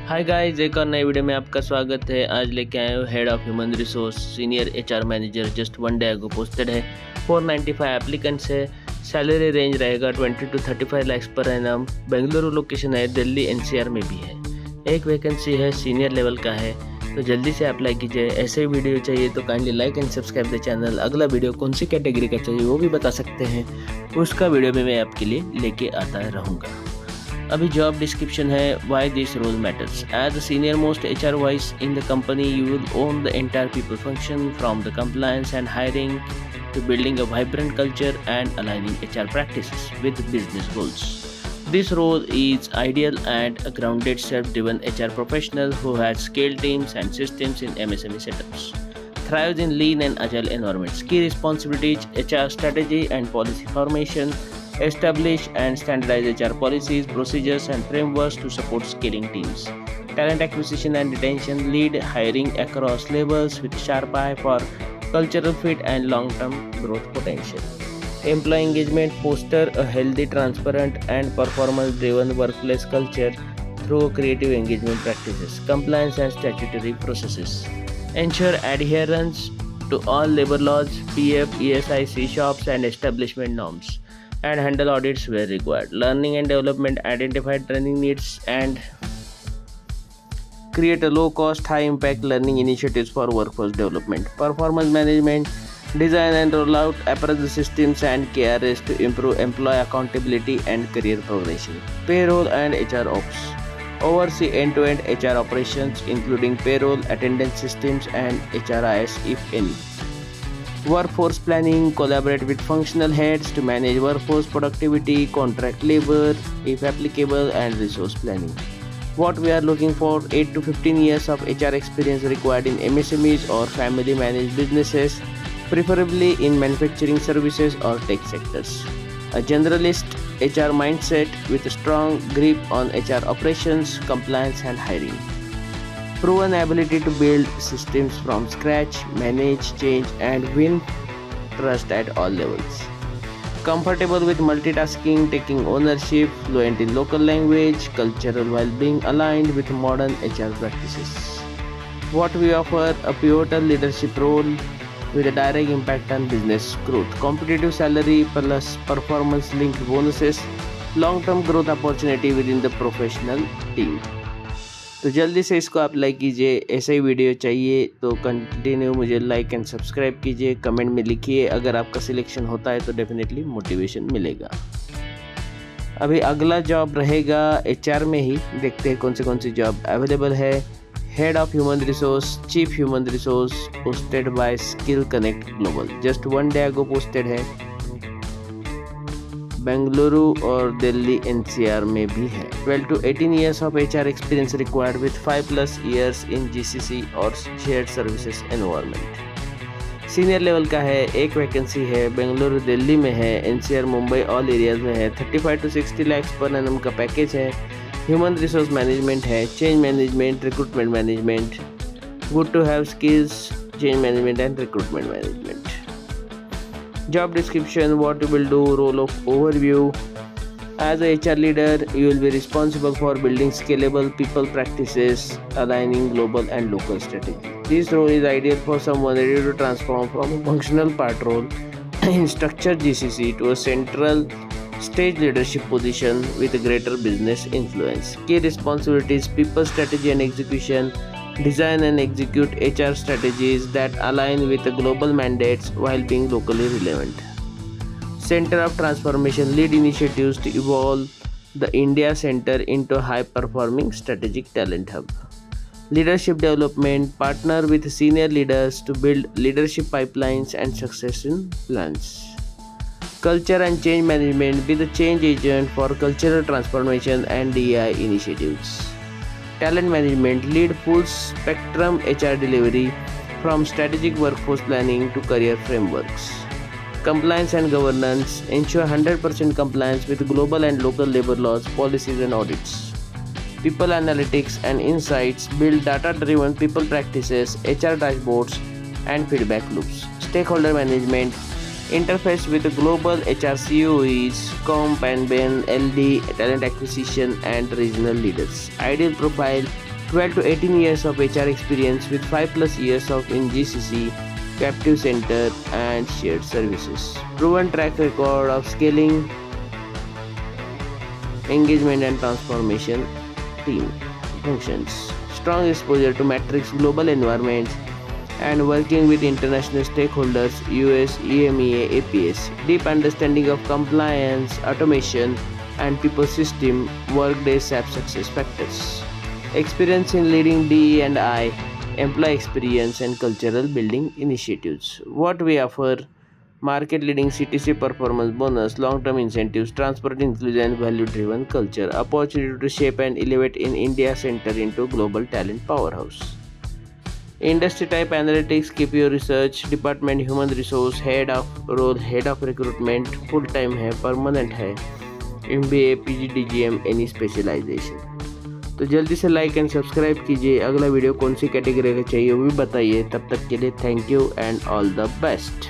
Hi guys, एक और नए वीडियो में आपका स्वागत है। आज लेके आए हो head of human resource senior HR manager, just one day ago posted है। 495 एप्लीकेंट्स है। सैलरी रेंज रहेगा 20 to 35 lakh per annum. Bengaluru location है, दिल्ली एनसीआर में भी है। एक वैकेंसी है, सीनियर लेवल का है, तो जल्दी से अप्लाई कीजिए। ऐसे ही वीडियो चाहिए तो kindly like and subscribe the channel. अगला वीडियो कौन सी कैटेगरी का चाहिए वो भी बता सकते हैं, उसका वीडियो भी मैं आपके लिए लेके आता रहूँगा। अभी जॉब डिस्क्रिप्शन है, why this role matters. As a senior most HR voice in the company, you will own the entire people function from the compliance and hiring to building a vibrant culture and aligning HR practices with business goals. This role is ideal and a grounded, self-driven HR professional who has scaled teams and systems in MSME setups. Thrives in lean and agile environments. Key responsibilities: HR strategy and policy formation. Establish and standardize HR policies, procedures, and frameworks to support scaling teams. Talent acquisition and retention. Lead hiring across levels with sharp eye for cultural fit and long-term growth potential. Employee engagement. Foster a healthy, transparent, and performance-driven workplace culture through creative engagement practices. Compliance and statutory processes. Ensure adherence to all labor laws, PF, ESI, C-shops, and establishment norms, and handle audits where required. Learning and development. Identify training needs and create a low-cost, high-impact learning initiatives for workforce development. Performance management. Design and roll out appraisal systems and KRS to improve employee accountability and career progression. Payroll and HR ops. Oversee end-to-end HR operations, including payroll, attendance systems, and HRIS if any. Workforce planning. Collaborate with functional heads to manage workforce productivity, contract labor if applicable, and resource planning. What we are looking for: 8 to 15 years of HR experience required in MSMEs or family managed businesses, preferably in manufacturing, services, or tech sectors. A generalist HR mindset with a strong grip on HR operations, compliance, and hiring. Proven ability to build systems from scratch, manage change, and win trust at all levels. Comfortable with multitasking, taking ownership, fluent in local language, cultural while being aligned with modern HR practices. What we offer: a pivotal leadership role with a direct impact on business growth, competitive salary plus performance linked bonuses, long-term growth opportunity within the professional team. तो जल्दी से इसको apply कीजिए। ऐसा ही video चाहिए तो continue मुझे like and subscribe कीजिए, कमेंट में लिखिए। अगर आपका सिलेक्शन होता है तो डेफिनेटली मोटिवेशन मिलेगा। अभी अगला जॉब रहेगा एचआर में ही, देखते हैं कौन सी जॉब अवेलेबल है। Head of human resource, chief human resource, posted bye skill connect global, just one day ago posted है। बेंगलुरु और दिल्ली एनसीआर में भी है। 12 to 18 years of HR experience required with 5+ years in GCC और shared services environment. Senior level का है, एक vacancy है। बेंगलुरु दिल्ली में है, एनसीआर मुंबई ऑल एरियाज में है। 35 to 60 लाख पर एनम का पैकेज है। ह्यूमन रिसोर्स मैनेजमेंट है, change management, recruitment management. Good to have skills, change management and recruitment management. Job description: what you will do, role of overview. As a HR leader, you will be responsible for building scalable people practices, aligning global and local strategy. This role is ideal for someone ready to transform from a functional part role in structured GCC to a central stage leadership position with greater business influence. Key responsibilities: people strategy and execution. Design and execute HR strategies that align with the global mandates while being locally relevant. Center of transformation. Lead initiatives to evolve the India Center into a high-performing strategic talent hub. Leadership development. Partner with senior leaders to build leadership pipelines and succession plans. Culture and change management. Be the change agent for cultural transformation and DEI initiatives. Talent management. Lead full spectrum HR delivery from strategic workforce planning to career frameworks. Compliance and governance. Ensure 100% compliance with global and local labor laws, policies, and audits. People analytics and insights. Build data-driven people practices, HR dashboards, and feedback loops. Stakeholder management. Interface with global HR COEs, Comp and Ben, LD, talent acquisition, and regional leaders. Ideal profile: 12 to 18 years of HR experience with 5 plus years of in GCC, captive center and shared services. Proven track record of scaling, engagement and transformation team functions. Strong exposure to Matrix global environments and working with international stakeholders, US, EMEA, APS. Deep understanding of compliance, automation and people system, Workday SAP success factors. Experience in leading DE&I, employee experience and cultural building initiatives. What we offer: market leading CTC performance bonus, long term incentives, transparent, inclusion, and value driven culture, opportunity to shape and elevate in India center into global talent powerhouse. Industry type analytics, KPO research, department human resource, head of role, head of recruitment, full time है, permanent है, MBA, PG, DGM, any specialisation. तो जल्दी से like and subscribe कीजिए। अगला video कौन सी category का चाहिए वो भी बताइए। तब तक के लिए thank you and all the best.